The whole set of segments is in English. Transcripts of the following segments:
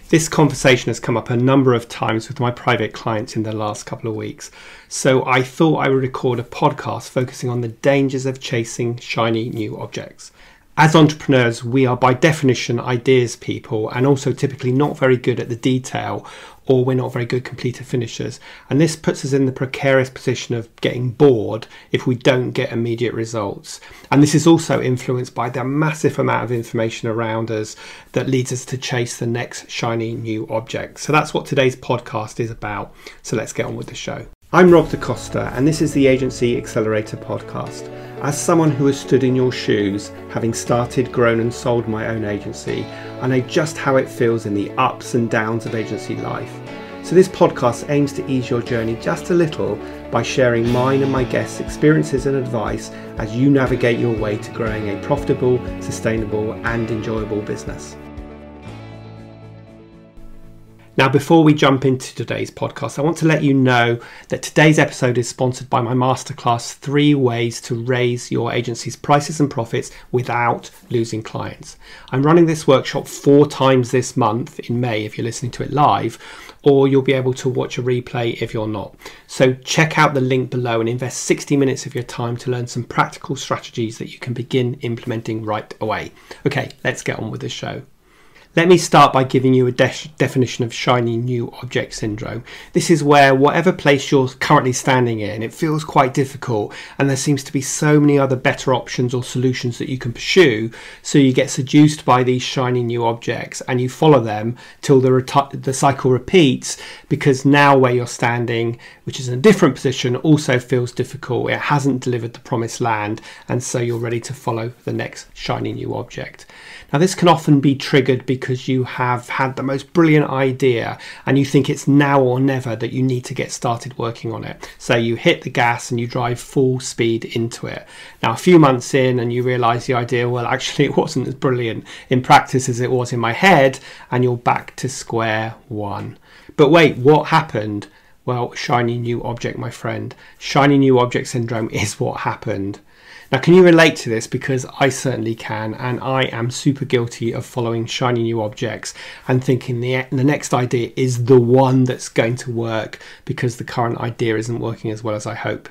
This conversation has come up a number of times with my private clients in the last couple of weeks, so I thought I would record a podcast focusing on the dangers of chasing shiny new objects. As entrepreneurs, we are by definition ideas people and also typically not very good at the detail, or we're not very good completer finishers. And this puts us in the precarious position of getting bored if we don't get immediate results. And this is also influenced by the massive amount of information around us that leads us to chase the next shiny new object. So that's what today's podcast is about. So let's get on with the show. I'm Rob DaCosta, and this is the Agency Accelerator podcast. As someone who has stood in your shoes, having started, grown and sold my own agency, I know just how it feels in the ups and downs of agency life. So this podcast aims to ease your journey just a little by sharing mine and my guests' experiences and advice as you navigate your way to growing a profitable, sustainable and enjoyable business. Now, before we jump into today's podcast, I want to let you know that today's episode is sponsored by my masterclass, 3 ways to raise your agency's prices and profits without losing clients. I'm running this workshop 4 times this month in May if you're listening to it live, or you'll be able to watch a replay if you're not. So check out the link below and invest 60 minutes of your time to learn some practical strategies that you can begin implementing right away. Okay, let's get on with the show. Let me start by giving you a definition of shiny new object syndrome. This is where whatever place you're currently standing in, it feels quite difficult and there seems to be so many other better options or solutions that you can pursue, so you get seduced by these shiny new objects and you follow them till the cycle repeats, because now where you're standing, which is in a different position, also feels difficult. It hasn't delivered the promised land, and so you're ready to follow the next shiny new object. Now, this can often be triggered because you have had the most brilliant idea and you think it's now or never that you need to get started working on it. So you hit the gas and you drive full speed into it. Now, a few months in and you realize the idea, well, actually it wasn't as brilliant in practice as it was in my head, and you're back to square one. But wait, what happened? Well, shiny new object, my friend. Shiny new object syndrome is what happened. Now, can you relate to this? Because I certainly can, and I am super guilty of following shiny new objects and thinking the next idea is the one that's going to work because the current idea isn't working as well as I hope.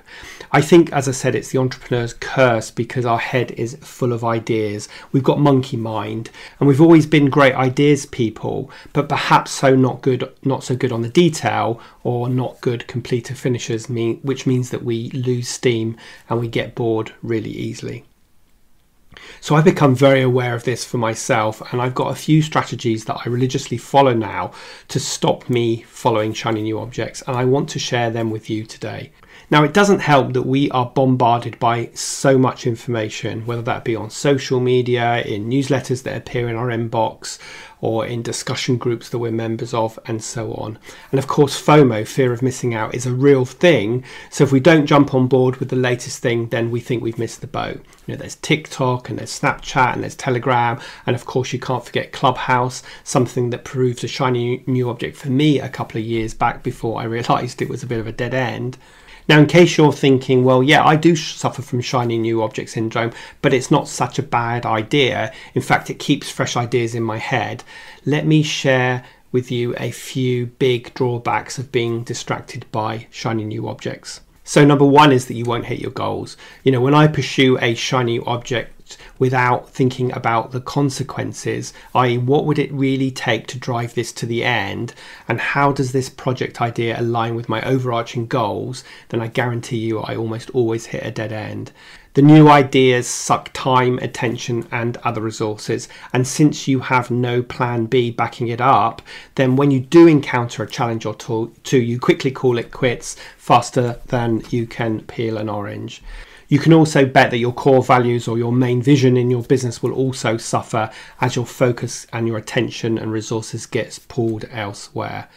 I think, as I said, it's the entrepreneur's curse because our head is full of ideas. We've got monkey mind, and we've always been great ideas people, but perhaps not so good on the detail, or not good completer finishers, which means that we lose steam and we get bored really easily. So I've become very aware of this for myself, and I've got a few strategies that I religiously follow now to stop me following shiny new objects, and I want to share them with you today. Now, it doesn't help that we are bombarded by so much information, whether that be on social media, in newsletters that appear in our inbox, or in discussion groups that we're members of, and so on. And of course, FOMO, fear of missing out, is a real thing. So if we don't jump on board with the latest thing, then we think we've missed the boat. You know, there's TikTok and there's Snapchat and there's Telegram, and of course you can't forget Clubhouse, something that proved a shiny new object for me a couple of years back before I realized it was a bit of a dead end. Now, in case you're thinking, well, yeah, I do suffer from shiny new object syndrome, but it's not such a bad idea. In fact, it keeps fresh ideas in my head. Let me share with you a few big drawbacks of being distracted by shiny new objects. So number 1 is that you won't hit your goals. You know, when I pursue a shiny object without thinking about the consequences, i.e. what would it really take to drive this to the end, and how does this project idea align with my overarching goals, then I guarantee you I almost always hit a dead end. The new ideas suck time, attention and other resources, and since you have no plan B backing it up, then when you do encounter a challenge or two, you quickly call it quits faster than you can peel an orange. You can also bet that your core values or your main vision in your business will also suffer as your focus and your attention and resources gets pulled elsewhere.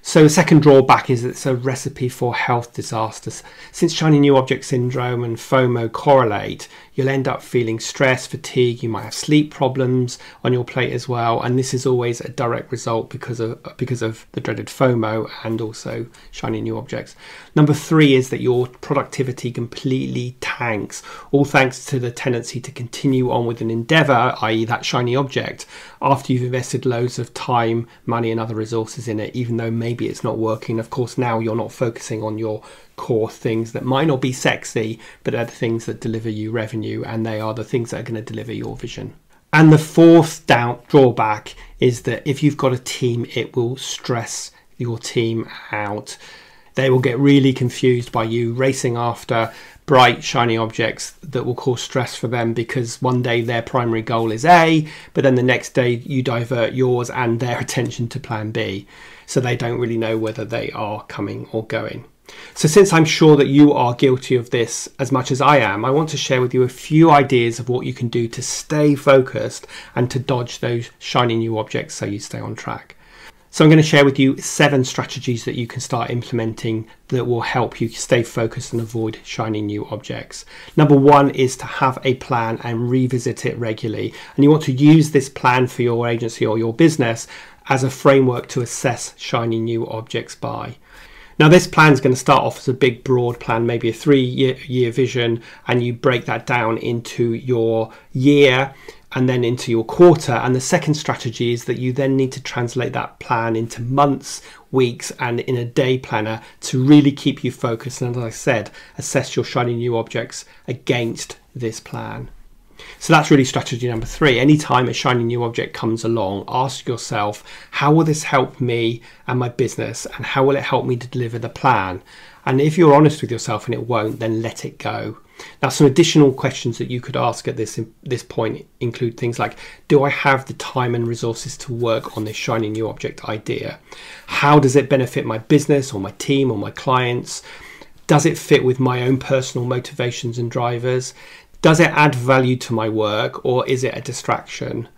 So the second drawback is it's a recipe for health disasters. Since shiny new object syndrome and FOMO correlate, you'll end up feeling stress, fatigue, you might have sleep problems on your plate as well, and this is always a direct result because of the dreaded FOMO and also shiny new objects. Number 3 is that your productivity completely tanks, all thanks to the tendency to continue on with an endeavor, i.e. that shiny object, after you've invested loads of time, money and other resources in it, even though maybe it's not working. Of course, now you're not focusing on your core things that might not be sexy, but are the things that deliver you revenue, and they are the things that are going to deliver your vision. And the fourth drawback is that if you've got a team, it will stress your team out. They will get really confused by you racing after bright, shiny objects that will cause stress for them, because one day their primary goal is A, but then the next day you divert yours and their attention to plan B. So they don't really know whether they are coming or going. So since I'm sure that you are guilty of this as much as I am, I want to share with you a few ideas of what you can do to stay focused and to dodge those shiny new objects so you stay on track. So I'm going to share with you 7 strategies that you can start implementing that will help you stay focused and avoid shiny new objects. Number 1 is to have a plan and revisit it regularly. And you want to use this plan for your agency or your business as a framework to assess shiny new objects by. Now this plan is going to start off as a big broad plan, maybe a 3-year vision, and you break that down into your year and then into your quarter. And the second strategy is that you then need to translate that plan into months, weeks, and in a day planner to really keep you focused. And as I said, assess your shiny new objects against this plan. So that's really strategy number 3. Anytime a shiny new object comes along, ask yourself, how will this help me and my business, and how will it help me to deliver the plan? And if you're honest with yourself and it won't, then let it go. Now, some additional questions that you could ask at this point include things like, do I have the time and resources to work on this shiny new object idea? How does it benefit my business or my team or my clients? Does it fit with my own personal motivations and drivers? Does it add value to my work, or is it a distraction?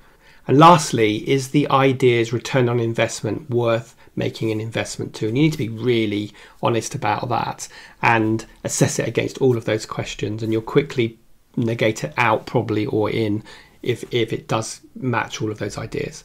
And lastly, is the idea's return on investment worth making an investment to? And you need to be really honest about that and assess it against all of those questions, and you'll quickly negate it out probably or in if it does match all of those ideas.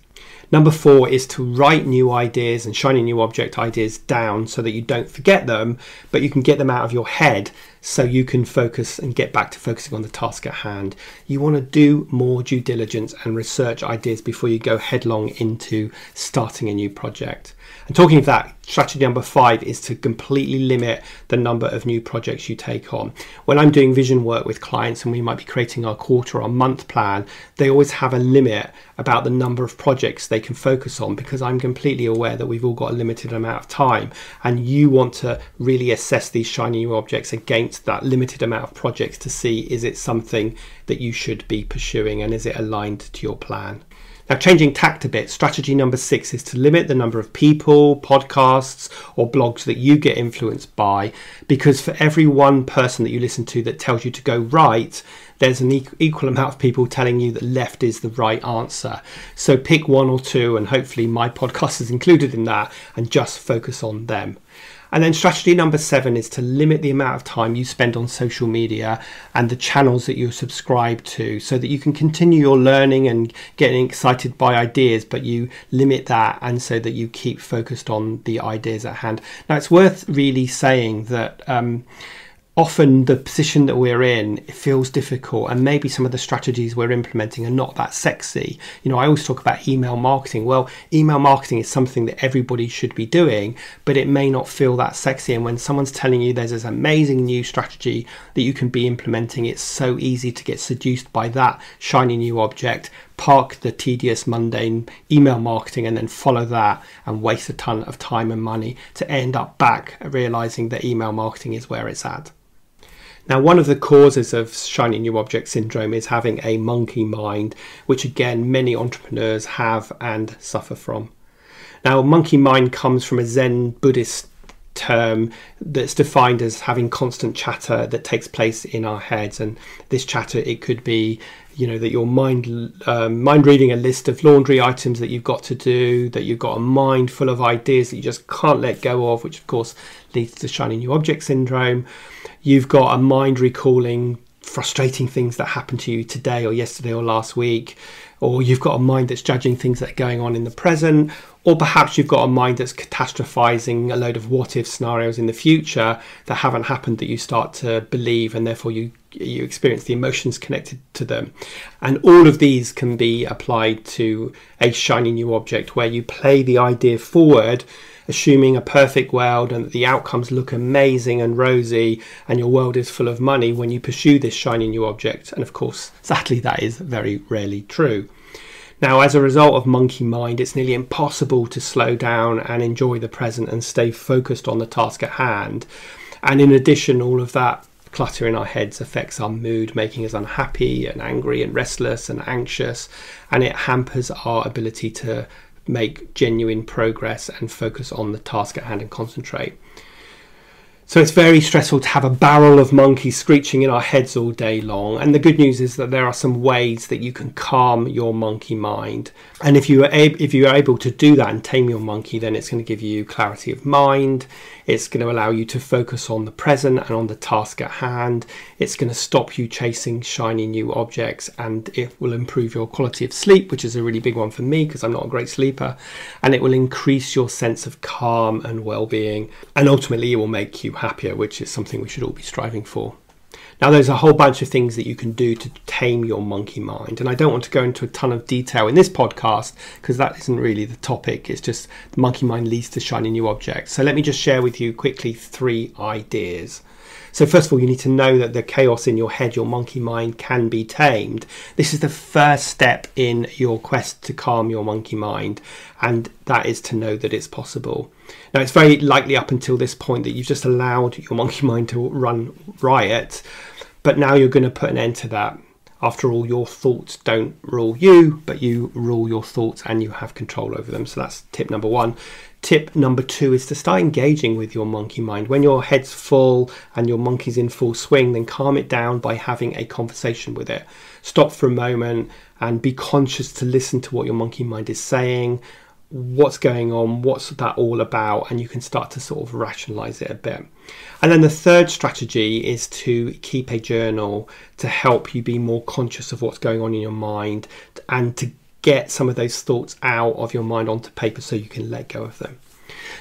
Number 4 is to write new ideas and shiny new object ideas down so that you don't forget them, but you can get them out of your head so you can focus and get back to focusing on the task at hand. You want to do more due diligence and research ideas before you go headlong into starting a new project. And talking of that, strategy number 5 is to completely limit the number of new projects you take on. When I'm doing vision work with clients and we might be creating our quarter or month plan, they always have a limit about the number of projects they can focus on, because I'm completely aware that we've all got a limited amount of time, and you want to really assess these shiny new objects against that limited amount of projects to see, is it something that you should be pursuing and is it aligned to your plan? Now, changing tact a bit, strategy number 6 is to limit the number of people, podcasts or blogs that you get influenced by, because for every one person that you listen to that tells you to go right, there's an equal amount of people telling you that left is the right answer. So pick 1 or 2, and hopefully my podcast is included in that, and just focus on them. And then strategy number 7 is to limit the amount of time you spend on social media and the channels that you subscribe to, so that you can continue your learning and getting excited by ideas, but you limit that, and so that you keep focused on the ideas at hand. Now, it's worth really saying that often the position that we're in, it feels difficult, and maybe some of the strategies we're implementing are not that sexy. You know, I always talk about email marketing. Well, email marketing is something that everybody should be doing, but it may not feel that sexy. And when someone's telling you there's this amazing new strategy that you can be implementing, it's so easy to get seduced by that shiny new object, park the tedious, mundane email marketing, and then follow that and waste a ton of time and money to end up back realizing that email marketing is where it's at. Now, one of the causes of shiny new object syndrome is having a monkey mind, which again, many entrepreneurs have and suffer from. Now, monkey mind comes from a Zen Buddhist term that's defined as having constant chatter that takes place in our heads. And this chatter, it could be, that your mind reading a list of laundry items that you've got to do, that you've got a mind full of ideas that you just can't let go of, which of course leads to shiny new object syndrome. You've got a mind recalling frustrating things that happened to you today or yesterday or last week, or you've got a mind that's judging things that are going on in the present, or perhaps you've got a mind that's catastrophizing a load of what-if scenarios in the future that haven't happened that you start to believe, and therefore you experience the emotions connected to them. And all of these can be applied to a shiny new object, where you play the idea forward, assuming a perfect world and that the outcomes look amazing and rosy and your world is full of money when you pursue this shiny new object. And of course, sadly, that is very rarely true. Now, as a result of monkey mind, it's nearly impossible to slow down and enjoy the present and stay focused on the task at hand. And in addition, all of that clutter in our heads affects our mood, making us unhappy and angry and restless and anxious, and it hampers our ability to make genuine progress and focus on the task at hand and concentrate. So it's very stressful to have a barrel of monkeys screeching in our heads all day long. And the good news is that there are some ways that you can calm your monkey mind. And if you are able to do that and tame your monkey, then it's going to give you clarity of mind. It's going to allow you to focus on the present and on the task at hand. It's going to stop you chasing shiny new objects, and it will improve your quality of sleep, which is a really big one for me because I'm not a great sleeper. And it will increase your sense of calm and well-being. And ultimately, it will make you happier, which is something we should all be striving for. Now, there's a whole bunch of things that you can do to tame your monkey mind, and I don't want to go into a ton of detail in this podcast because that isn't really the topic. It's just the monkey mind leads to shiny new objects. So let me just share with you quickly 3 ideas. So first of all, you need to know that the chaos in your head, your monkey mind, can be tamed. This is the first step in your quest to calm your monkey mind, and that is to know that it's possible. Now, it's very likely up until this point that you've just allowed your monkey mind to run riot, but now you're going to put an end to that. After all, your thoughts don't rule you, but you rule your thoughts and you have control over them. So that's tip number 1. Tip number 2 is to start engaging with your monkey mind. When your head's full and your monkey's in full swing, then calm it down by having a conversation with it. Stop for a moment and be conscious to listen to what your monkey mind is saying. What's going on, what's that all about, and you can start to sort of rationalize it a bit. And then the third strategy is to keep a journal to help you be more conscious of what's going on in your mind and to get some of those thoughts out of your mind onto paper so you can let go of them.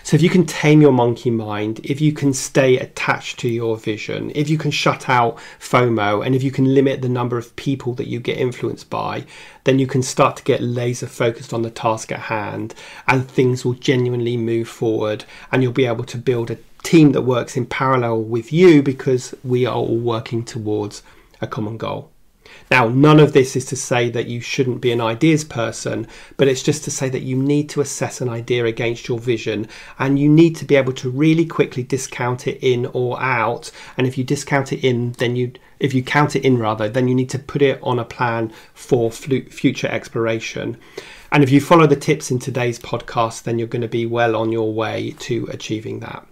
So if you can tame your monkey mind, if you can stay attached to your vision, if you can shut out FOMO, and if you can limit the number of people that you get influenced by, then you can start to get laser focused on the task at hand, and things will genuinely move forward, and you'll be able to build a team that works in parallel with you because we are all working towards a common goal. Now, none of this is to say that you shouldn't be an ideas person, but it's just to say that you need to assess an idea against your vision, and you need to be able to really quickly discount it in or out. And if you discount it in, if you count it in rather, then you need to put it on a plan for future exploration. And if you follow the tips in today's podcast, then you're going to be well on your way to achieving that.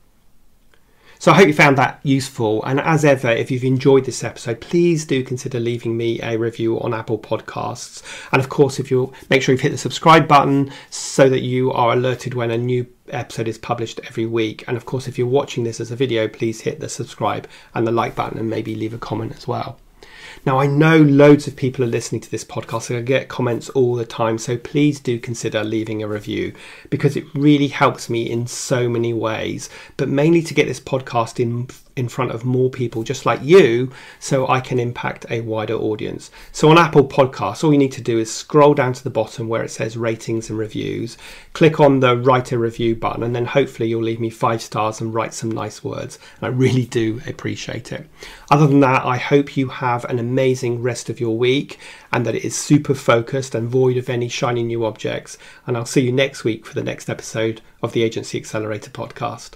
So I hope you found that useful, and as ever, if you've enjoyed this episode, please do consider leaving me a review on Apple Podcasts. And of course, if you'll make sure you've hit the subscribe button so that you are alerted when a new episode is published every week. And of course, if you're watching this as a video, please hit the subscribe and the like button and maybe leave a comment as well. Now, I know loads of people are listening to this podcast, and I get comments all the time, so please do consider leaving a review because it really helps me in so many ways, but mainly to get this podcast in front of more people just like you so I can impact a wider audience. So on Apple Podcasts, all you need to do is scroll down to the bottom where it says ratings and reviews, click on the write a review button, and then hopefully you'll leave me 5 stars and write some nice words. And I really do appreciate it. Other than that, I hope you have an amazing rest of your week and that it is super focused and void of any shiny new objects. And I'll see you next week for the next episode of the Agency Accelerator podcast.